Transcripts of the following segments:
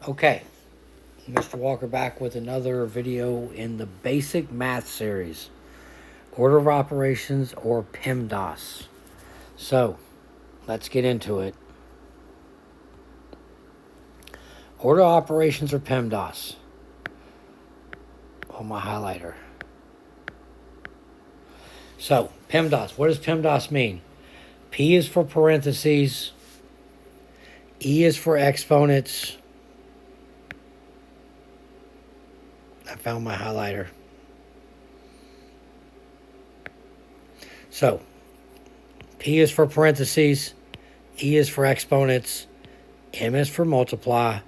Okay, Mr. Walker back with another video in the basic math series, order of operations or PEMDAS. So, let's get into it. Order of operations or PEMDAS. On my highlighter. So, PEMDAS. What does PEMDAS mean? P is for parentheses. E is for exponents. I found my highlighter. So, P is for parentheses. E is for exponents. M is for multiply.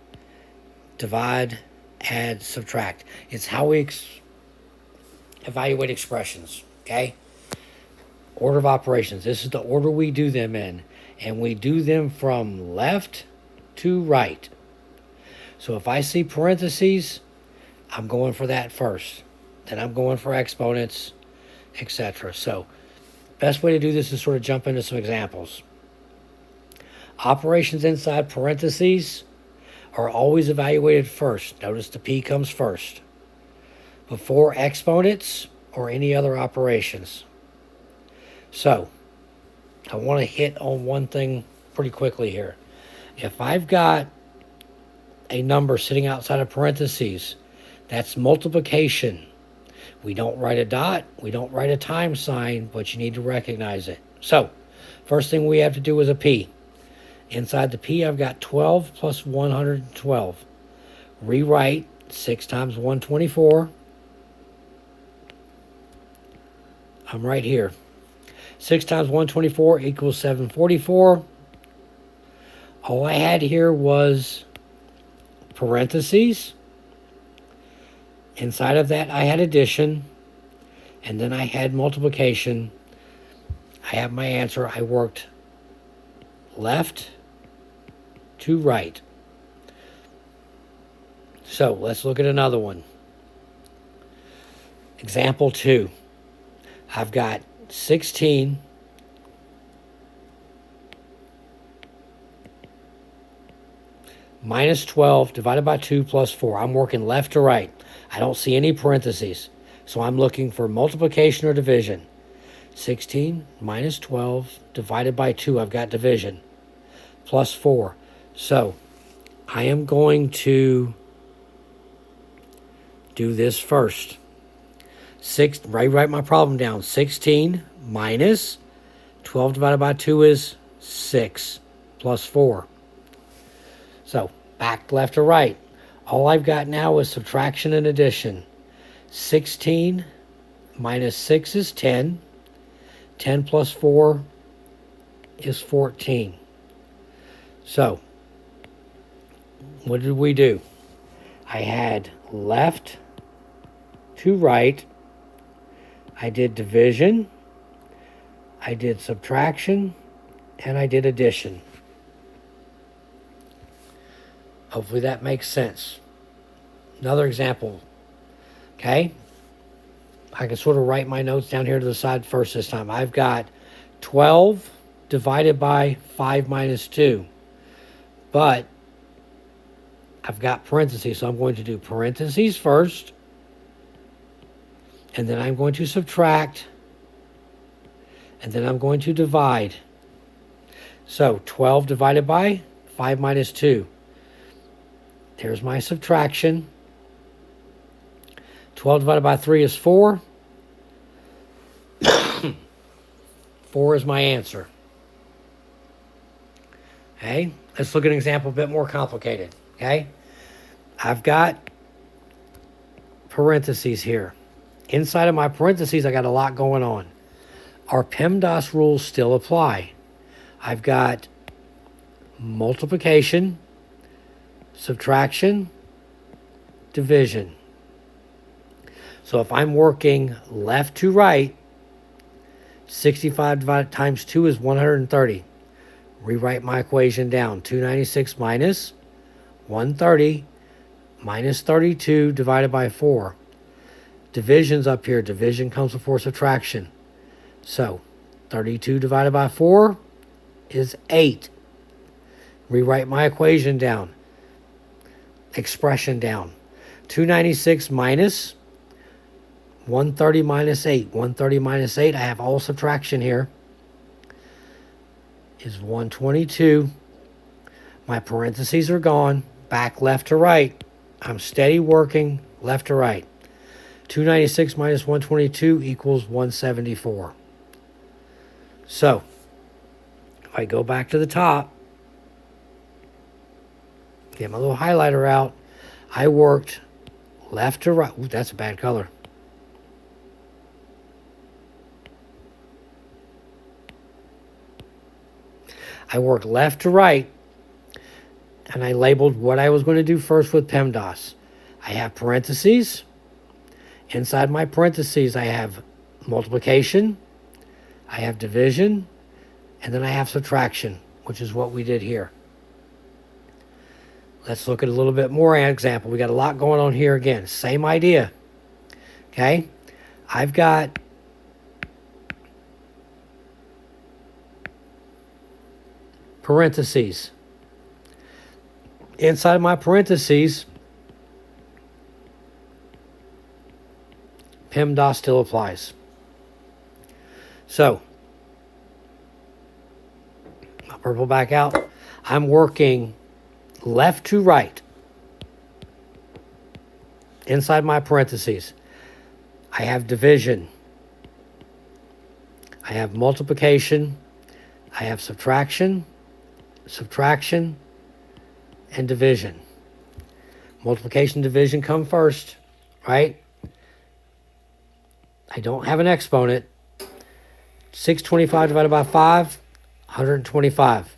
Divide, add, subtract. It's how we evaluate expressions, okay? Order of operations. This is the order we do them in. And we do them from left to right. So if I see parentheses, I'm going for that first. Then I'm going for exponents, etc. So best way to do this is sort of jump into some examples. Operations inside parentheses are always evaluated first. Notice the P comes first. Before exponents or any other operations. So, I want to hit on one thing pretty quickly here. If I've got a number sitting outside of parentheses, that's multiplication. We don't write a dot, we don't write a time sign, but you need to recognize it. So, first thing we have to do is a P. Inside the P, I've got 12 plus 112. Rewrite 6 times 124. I'm right here. 6 times 124 equals 744. All I had here was parentheses. Inside of that, I had addition. And then I had multiplication. I have my answer. I worked left to right. So let's look at another one. Example 2. I've got 16 minus 12 divided by 2 plus 4. I'm working left to right. I don't see any parentheses. So I'm looking for multiplication or division. 16 minus 12 divided by 2. I've got division. Plus 4. So I am going to do this first. Write my problem down. 16 minus 12 divided by 2 is 6 plus 4. So back left to right. All I've got now is subtraction and addition. 16 minus 6 is 10. 10 plus 4 is 14. So what did we do? I had left to right. I did division, I did subtraction, and I did addition. Hopefully that makes sense. Another example, okay? I can sort of write my notes down here to the side first this time. I've got 12 divided by 5 minus 2. But I've got parentheses, so I'm going to do parentheses first. And then I'm going to subtract. And then I'm going to divide. So 12 divided by 5 minus 2. There's my subtraction. 12 divided by 3 is 4. 4 is my answer. Okay, let's look at an example a bit more complicated. Okay, I've got parentheses here. Inside of my parentheses, I got a lot going on. Our PEMDAS rules still apply. I've got multiplication, subtraction, division. So if I'm working left to right, 65 divided times 2 is 130. Rewrite my equation down. 296 minus 130 minus 32 divided by 4. Division's up here. Division comes before subtraction. So 32 divided by 4 is 8. Rewrite my equation down. expression down. 296 minus 130 minus 8. 130 minus 8, I have all subtraction here, is 122. My parentheses are gone. Back left to right. I'm steady working left to right. 296 minus 122 equals 174. So, if I go back to the top, get my little highlighter out, I worked left to right. Ooh, that's a bad color. I worked left to right, and I labeled what I was going to do first with PEMDAS. I have parentheses. Inside my parentheses, I have multiplication, I have division, and then I have subtraction, which is what we did here. Let's look at a little bit more example. We got a lot going on here again. Same idea. Okay? I've got parentheses. Inside of my parentheses, PEMDAS still applies. So, my purple back out. I'm working left to right inside my parentheses. I have division. I have multiplication. I have subtraction, and division. Multiplication, division come first, right? I don't have an exponent. 625 divided by 5, 125.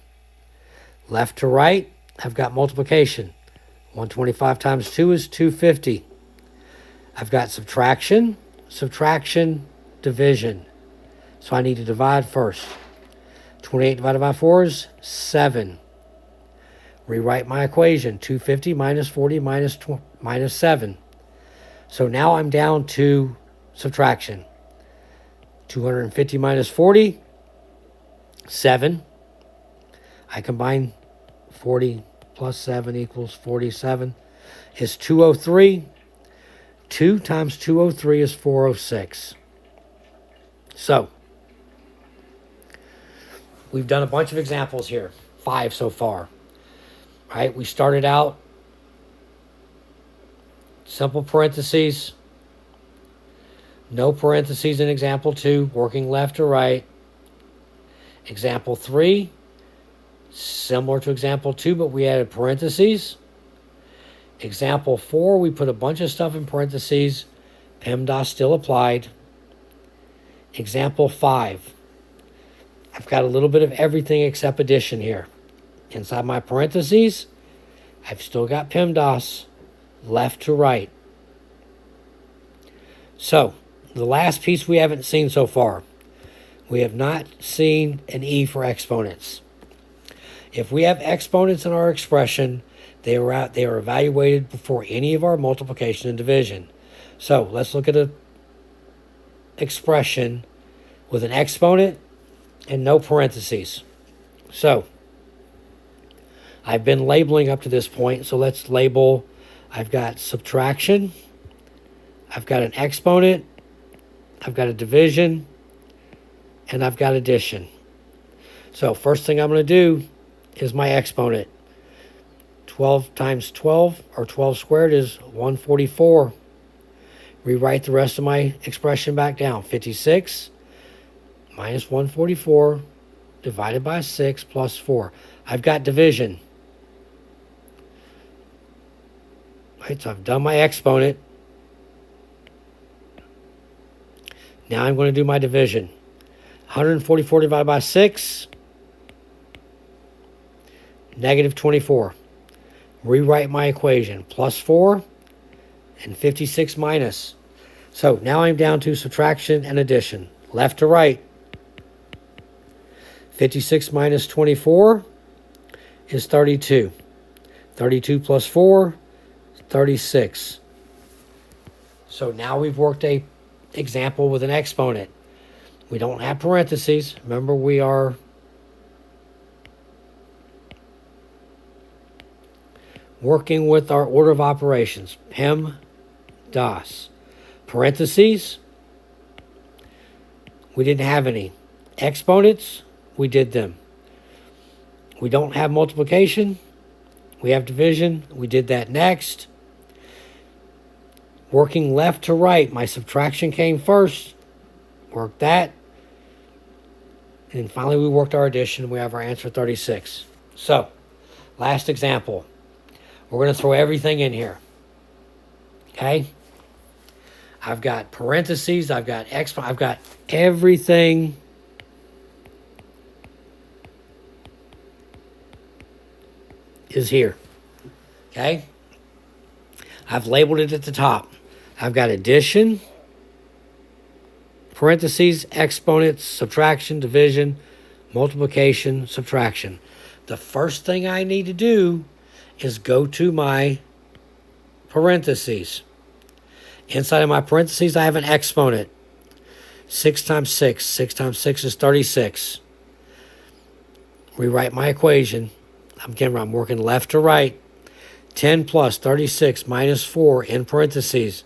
Left to right, I've got multiplication. 125 times 2 is 250. I've got subtraction, division. So I need to divide first. 28 divided by 4 is 7. Rewrite my equation. 250 minus 40 minus 7. So now I'm down to subtraction. 250 minus 40, 7. I combine 40 plus 7 equals 47. Is 203. 2 times 203 is 406. So, we've done a bunch of examples here. 5 so far. Right? We started out simple parentheses. No parentheses in example 2, working left to right. Example 3, similar to example 2, but we added parentheses. Example 4, we put a bunch of stuff in parentheses. PEMDAS still applied. Example 5, I've got a little bit of everything except addition here. Inside my parentheses, I've still got PEMDAS left to right. So, the last piece we haven't seen so far. We have not seen an E for exponents. If we have exponents in our expression, they are evaluated before any of our multiplication and division. So let's look at an expression with an exponent and no parentheses. So I've been labeling up to this point, so let's label. I've got subtraction, I've got an exponent, I've got a division, and I've got addition. So first thing I'm going to do is my exponent. 12 times 12, or 12 squared, is 144. Rewrite the rest of my expression back down. 56 minus 144 divided by 6 plus 4. I've got division. Right, so I've done my exponent. Now I'm going to do my division. 144 divided by 6, negative 24. Rewrite my equation. Plus 4 and 56 minus. So now I'm down to subtraction and addition. Left to right. 56 minus 24 is 32. 32 plus 4, 36. So now we've worked a example with an exponent. We don't have parentheses. Remember, we are working with our order of operations, PEMDAS. Parentheses, we didn't have any. Exponents, we did them. We don't have multiplication. We have division. We did that next. Working left to right, my subtraction came first. Worked that. And finally, we worked our addition. We have our answer 36. So, last example. We're going to throw everything in here. Okay? I've got parentheses. I've got exponent. I've got everything is here. Okay? I've labeled it at the top. I've got addition, parentheses, exponents, subtraction, division, multiplication, subtraction. The first thing I need to do is go to my parentheses. Inside of my parentheses, I have an exponent. 6 times 6. 6 times 6 is 36. Rewrite my equation. I'm working left to right. 10 plus 36 minus 4 in parentheses.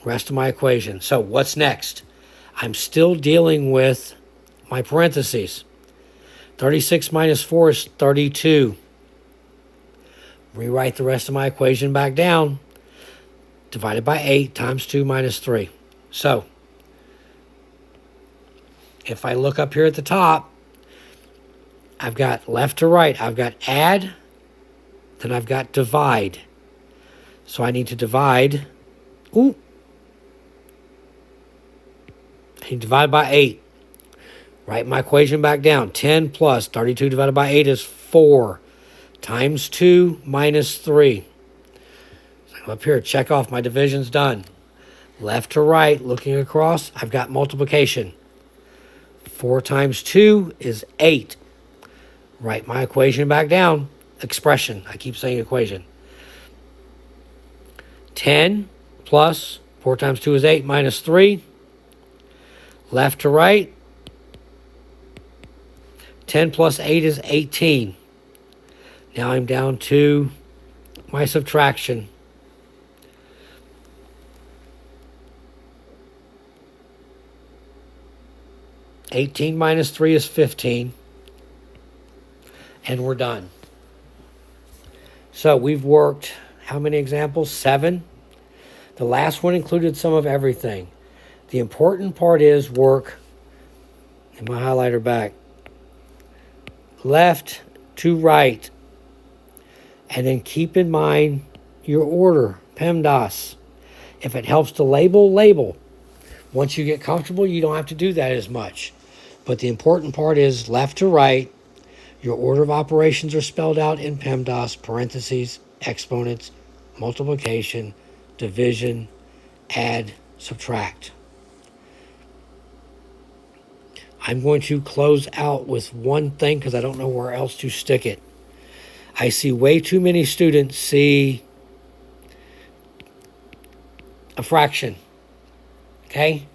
Rest of my equation. So what's next? I'm still dealing with my parentheses. 36 minus 4 is 32. Rewrite the rest of my equation back down. Divided by 8 times 2 minus 3. So, if I look up here at the top, I've got left to right. I've got add, then I've got divide. So I need to divide. I need to divide by 8. Write my equation back down. 10 plus 32 divided by 8 is 4. Times 2 minus 3. So up here, check off my division's done. Left to right, looking across, I've got multiplication. 4 times 2 is 8. Write my equation back down. Expression. I keep saying equation. 10 plus 4 times 2 is 8 minus 3. Left to right. 10 plus 8 is 18. Now I'm down to my subtraction. $18 minus 3 is 15. And we're done. So we've worked how many examples? 7. The last one included some of everything. The important part is work, and my highlighter back, left to right. And then keep in mind your order, PEMDAS. If it helps to label, label. Once you get comfortable, you don't have to do that as much. But the important part is left to right. Your order of operations are spelled out in PEMDAS, parentheses, exponents, multiplication, division, add, subtract. I'm going to close out with one thing because I don't know where else to stick it. I see way too many students see a fraction. Okay?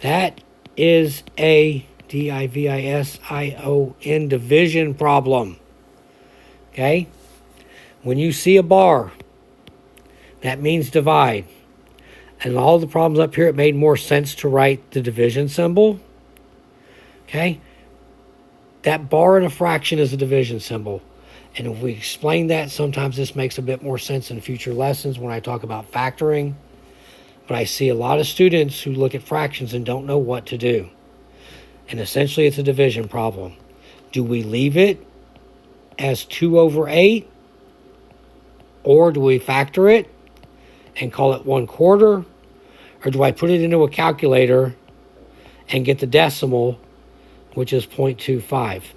That is a division division problem. Okay? When you see a bar, that means divide. And all the problems up here, it made more sense to write the division symbol. Okay? That bar in a fraction is a division symbol. And if we explain that, sometimes this makes a bit more sense in future lessons when I talk about factoring. But I see a lot of students who look at fractions and don't know what to do. And essentially, it's a division problem. Do we leave it as 2 over 8? Or do we factor it and call it 1/4? Or do I put it into a calculator and get the decimal, which is 0.25?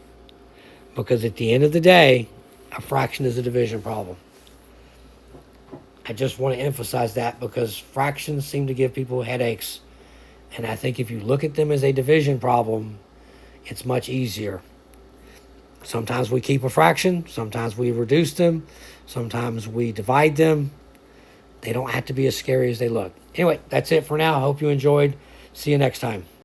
Because at the end of the day, a fraction is a division problem. I just want to emphasize that because fractions seem to give people headaches. And I think if you look at them as a division problem, it's much easier. Sometimes we keep a fraction. Sometimes we reduce them. Sometimes we divide them. They don't have to be as scary as they look. Anyway, that's it for now. I hope you enjoyed. See you next time.